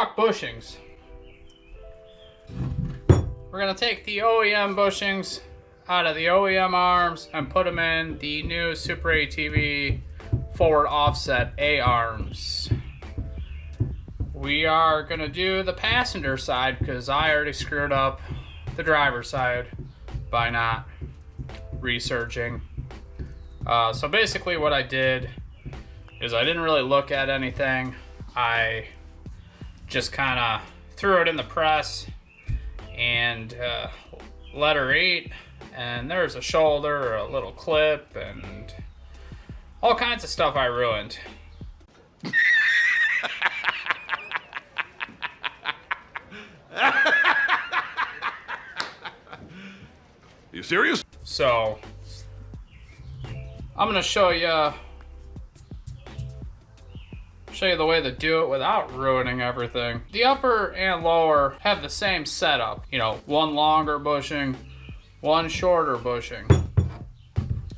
talk bushings. We're gonna take the OEM bushings out of the OEM arms and put them in the new superatv forward offset A arms. We are gonna do the passenger side because I already screwed up the driver's side by not researching. So basically what I did is I didn't really look at anything. I just kind of threw it in the press and letter 8, and there's a shoulder, a little clip, and all kinds of stuff I ruined. You serious? So I'm gonna show you the way to do it without ruining everything. The upper and lower have the same setup. You know, one longer bushing, one shorter bushing.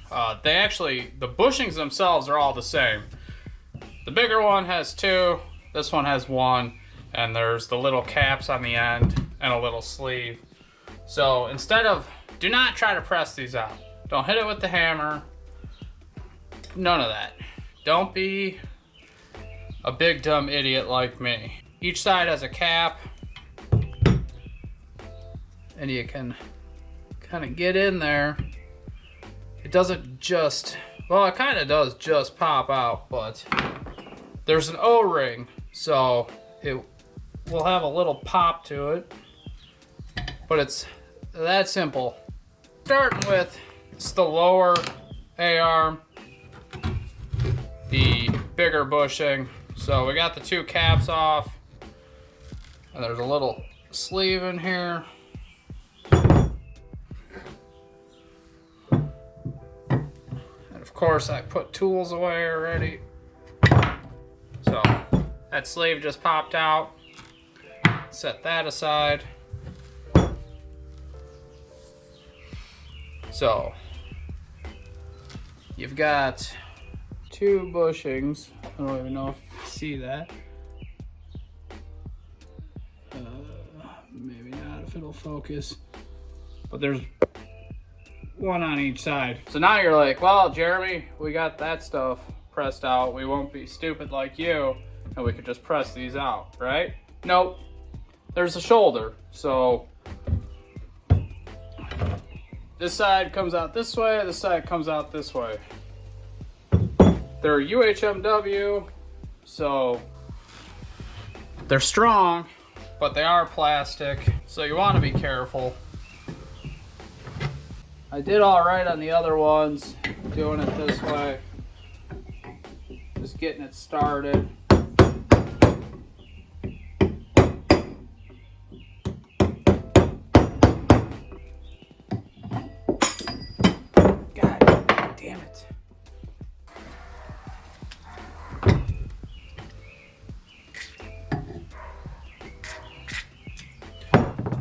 The bushings themselves are all the same. The bigger one has 2, this one has 1, and there's the little caps on the end and a little sleeve. So do not try to press these out. Don't hit it with the hammer. None of that. Don't be a big dumb idiot like me. Each side has a cap, and you can kind of get in there. It doesn't just, well, it kind of does just pop out, but there's an O-ring, so it will have a little pop to it, but it's that simple. Starting with, it's the lower A-arm, the bigger bushing. So we got the 2 caps off, and there's a little sleeve in here. And of course I put tools away already. So that sleeve just popped out. Set that aside. So you've got 2 bushings. I don't even know if you can see that. Maybe not if it'll focus. But there's 1 on each side. So now you're like, well, Jeremy, we got that stuff pressed out. We won't be stupid like you, and we could just press these out, right? Nope. There's a shoulder. So this side comes out this way, this side comes out this way. They're UHMW, so they're strong, but they are plastic, so you want to be careful. I did all right on the other ones, doing it this way, just getting it started.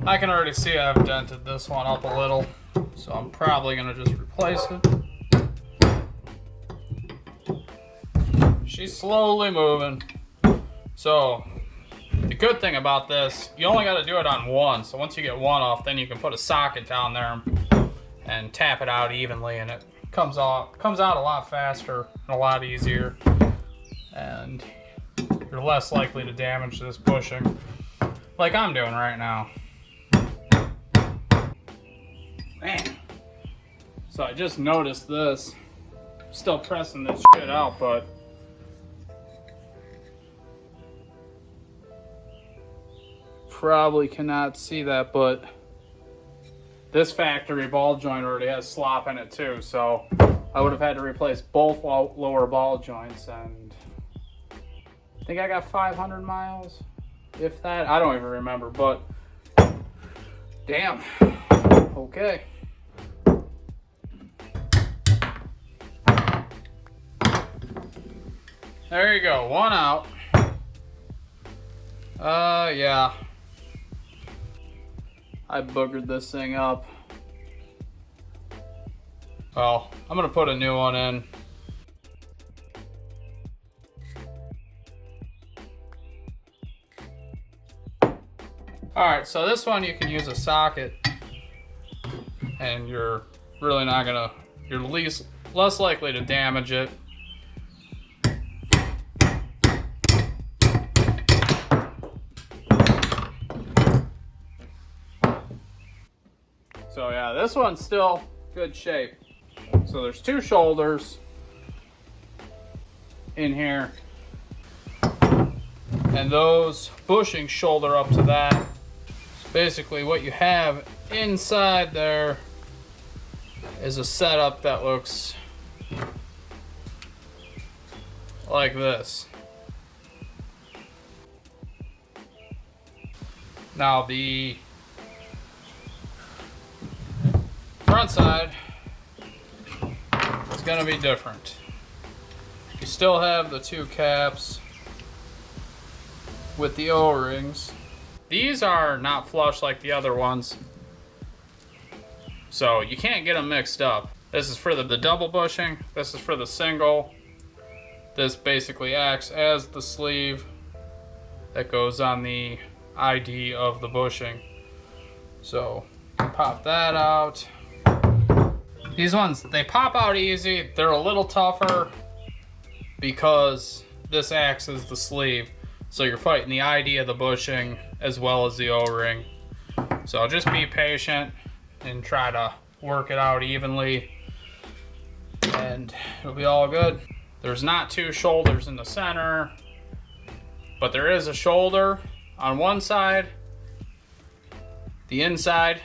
I can already see I've dented this one up a little, so I'm probably gonna just replace it. She's slowly moving. So the good thing about this, you only got to do it on 1. So once you get 1 off, then you can put a socket down there and tap it out evenly, and it comes out a lot faster and a lot easier, and you're less likely to damage this bushing like I'm doing right now. Man. So I just noticed this. I'm still pressing this shit out, but probably cannot see that, but this factory ball joint already has slop in it too, so I would have had to replace both lower ball joints, and I think I got 500 miles, if that. I don't even remember, but damn. Okay. There you go, 1 out. Yeah. I boogered this thing up. Well, I'm gonna put a new one in. Alright, so this one you can use a socket, and you're really not gonna, you're less likely to damage it. So yeah, this one's still good shape. So there's two shoulders in here, and those bushings shoulder up to that. So basically what you have inside there is a setup that looks like this. Now the front side is going to be different. You still have the two caps with the O-rings. These are not flush like the other ones, so you can't get them mixed up. This is for the double bushing, this is for the single. This basically acts as the sleeve that goes on the ID of the bushing. So pop that out. These ones, they pop out easy. They're a little tougher because this acts as the sleeve. So you're fighting the ID of the bushing as well as the O-ring. So just be patient and try to work it out evenly, and it'll be all good. There's not two shoulders in the center, but there is a shoulder on one side. The inside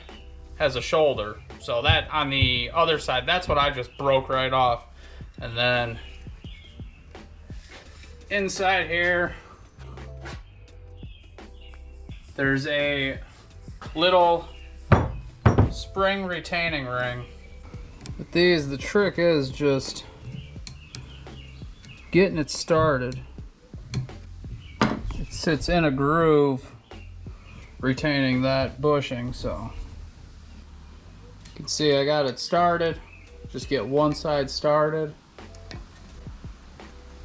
has a shoulder. So that on the other side, that's what I just broke right off. And then inside here, there's a little spring retaining ring. With these, the trick is just getting it started. It sits in a groove retaining that bushing, so you can see I got it started. Just get one side started,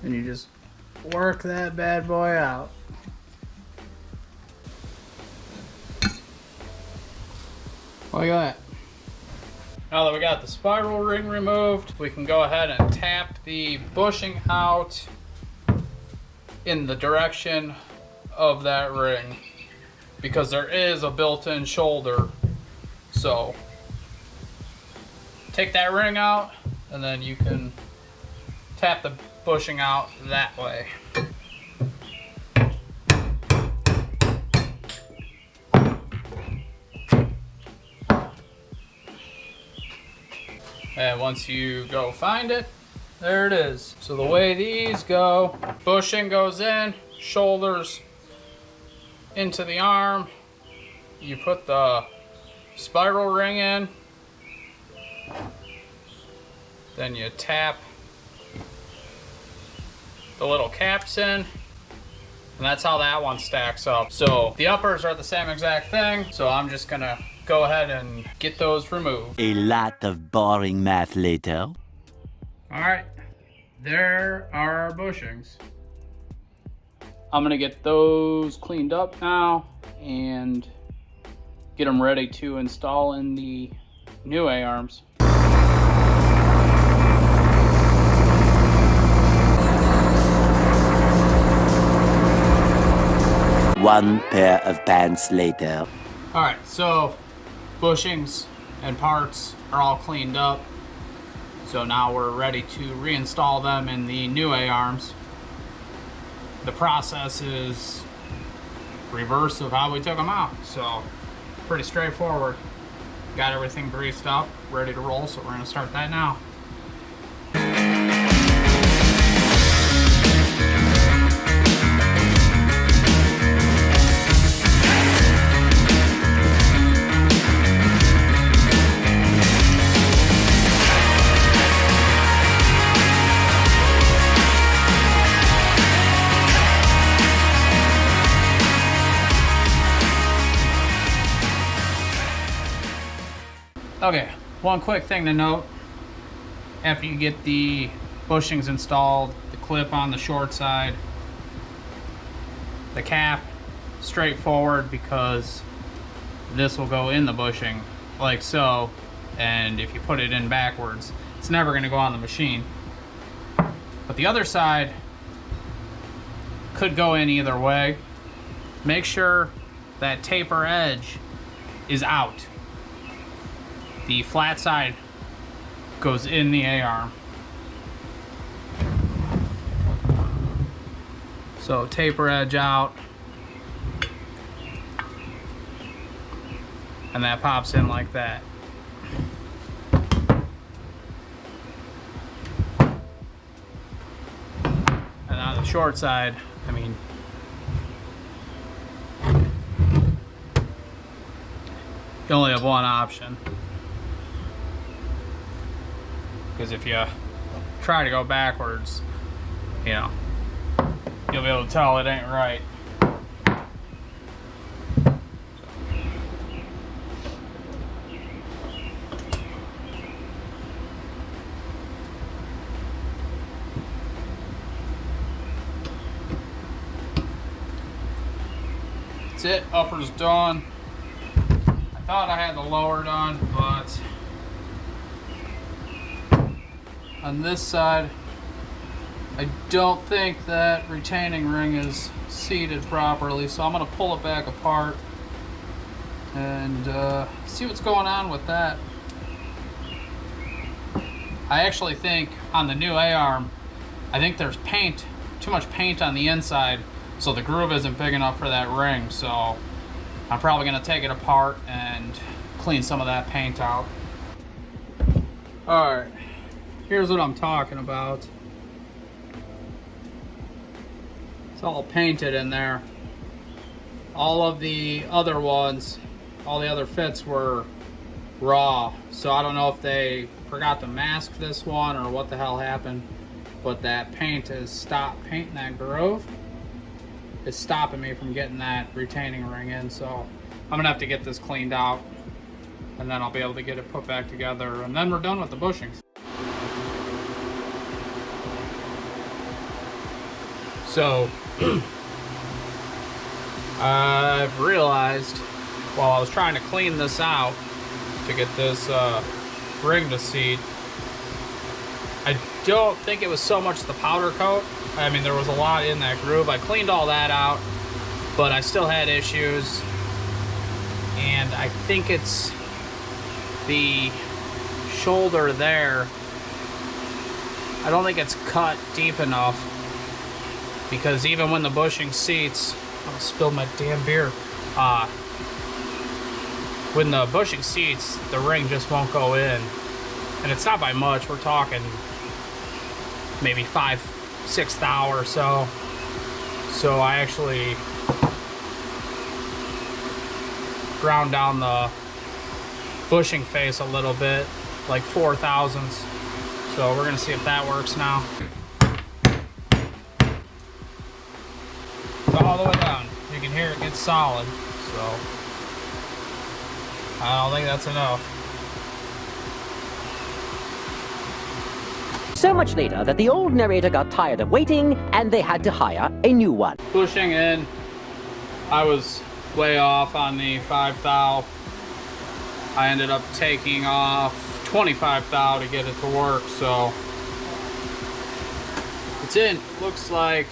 and you just work that bad boy out. Like that. Now that we got the spiral ring removed, we can go ahead and tap the bushing out in the direction of that ring, because there is a built-in shoulder. So take that ring out, and then you can tap the bushing out that way. And once you go find it, there it is. So the way these go, bushing goes in, shoulders into the arm. You put the spiral ring in, then you tap the little caps in, and that's how that one stacks up. So the uppers are the same exact thing, so I'm just gonna go ahead and get those removed. A lot of boring math later. Alright, there are our bushings. I'm gonna get those cleaned up now and get them ready to install in the new A-arms. One pair of pants later. Alright, so bushings and parts are all cleaned up. So now we're ready to reinstall them in the new A-arms. The process is reverse of how we took them out. So pretty straightforward. Got everything greased up, ready to roll, so we're gonna start that now. Okay, one quick thing to note. After you get the bushings installed, the clip on the short side, the cap, straightforward because this will go in the bushing like so, and if you put it in backwards, it's never going to go on the machine. But the other side could go in either way. Make sure that taper edge is out. The flat side goes in the A-arm. So taper edge out, and that pops in like that. And on the short side, I mean, you only have one option. Because if you try to go backwards, you know, you'll be able to tell it ain't right. That's it, upper's done. I thought I had the lower done, but on this side, I don't think that retaining ring is seated properly, so I'm going to pull it back apart and see what's going on with that. I actually think on the new A-arm, I think there's paint, too much paint on the inside, so the groove isn't big enough for that ring. So I'm probably going to take it apart and clean some of that paint out. Alright, here's what I'm talking about. It's all painted in there. All of the other ones, all the other fits were raw. So I don't know if they forgot to mask this one or what the hell happened, but that paint has stopped painting that groove. It's stopping me from getting that retaining ring in, so I'm gonna have to get this cleaned out, and then I'll be able to get it put back together, and then we're done with the bushings. So I've realized while I was trying to clean this out to get this ring to seat, I don't think it was so much the powder coat. I mean, there was a lot in that groove. I cleaned all that out, but I still had issues. And I think it's the shoulder there. I don't think it's cut deep enough, because even when the bushing seats, I spilled my damn beer. When the bushing seats, the ring just won't go in. And it's not by much, we're talking maybe 5/6 thou or so. So I actually ground down the bushing face a little bit, like 4/1000ths. So we're gonna see if that works now. It's all the way down. You can hear it gets solid. So I don't think that's enough. So much later that the old narrator got tired of waiting and they had to hire a new one. Pushing in, I was way off on the 5 thou. I ended up taking off 25 thou to get it to work, so it's in. Looks like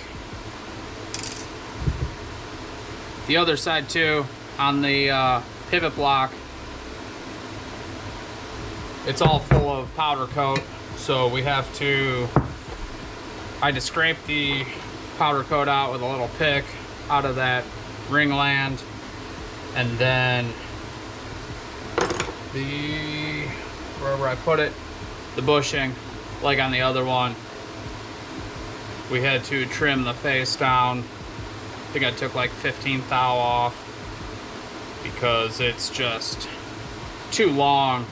the other side too, on the pivot block, it's all full of powder coat. So we have to, I had to scrape the powder coat out with a little pick out of that ringland, and then wherever I put it, the bushing, like on the other one, we had to trim the face down. I think I took like 15 thou off because it's just too long.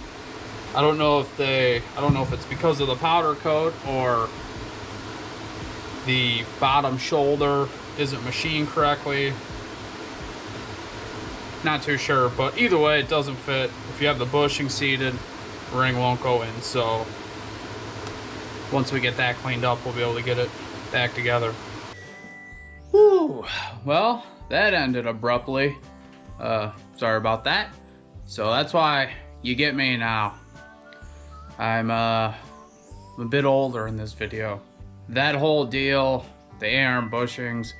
I don't know if it's because of the powder coat or the bottom shoulder isn't machined correctly. Not too sure, but either way, it doesn't fit. If you have the bushing seated, the ring won't go in. So once we get that cleaned up, we'll be able to get it back together. Whew. Well, that ended abruptly. Sorry about that. So that's why you get me now. I'm a bit older in this video. That whole deal, the A-arm bushings,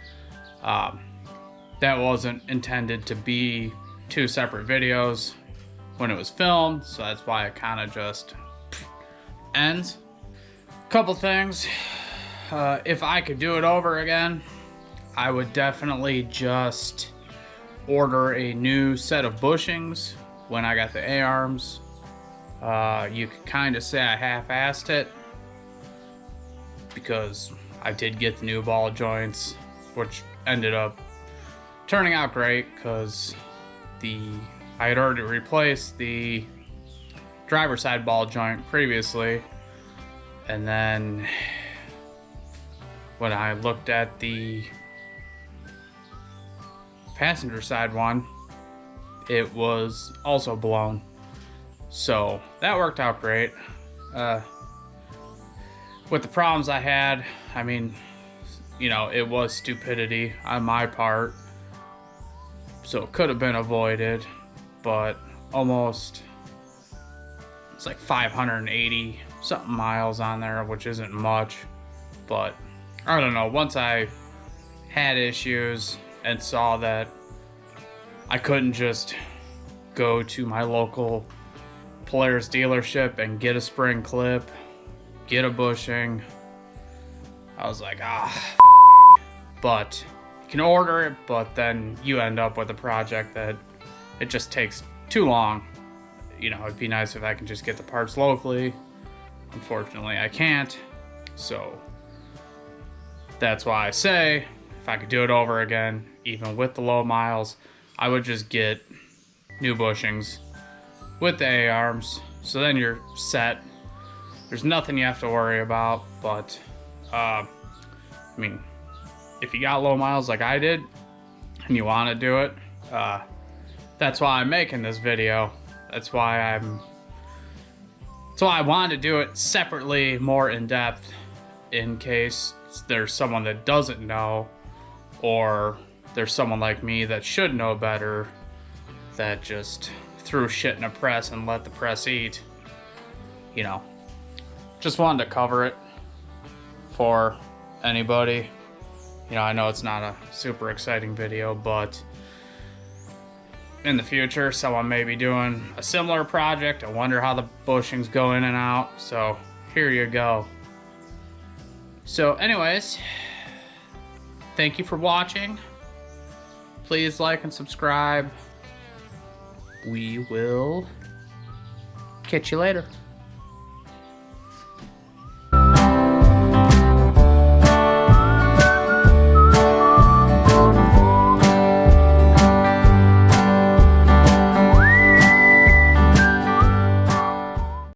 that wasn't intended to be two separate videos when it was filmed, so that's why it kind of just ends. Couple things. If I could do it over again, I would definitely just order a new set of bushings when I got the A-arms. You could kind of say I half-assed it because I did get the new ball joints, which ended up turning out great because I had already replaced the driver's side ball joint previously, and then when I looked at the passenger side one, it was also blown. So that worked out great. With the problems I had, I mean, you know, it was stupidity on my part, so it could have been avoided, but almost, it's like 580 something miles on there, which isn't much, but I don't know, once I had issues and saw that I couldn't just go to my local Polaris dealership and get a spring clip, get a bushing, I was like, but you can order it, but then you end up with a project that it just takes too long. You know, it'd be nice if I can just get the parts locally. Unfortunately, I can't. So that's why I say, if I could do it over again, even with the low miles, I would just get new bushings with the A-arms. So then you're set. There's nothing you have to worry about. But, I mean, if you got low miles like I did, and you want to do it, that's why I'm making this video. That's why I wanted to do it separately, more in depth, in case there's someone that doesn't know, or there's someone like me that should know better, that just threw shit in a press and let the press eat. You know, just wanted to cover it for anybody. You know, I know it's not a super exciting video, but in the future, someone may be doing a similar project. I wonder how the bushings go in and out. So here you go. So anyways, thank you for watching. Please like and subscribe. We will catch you later.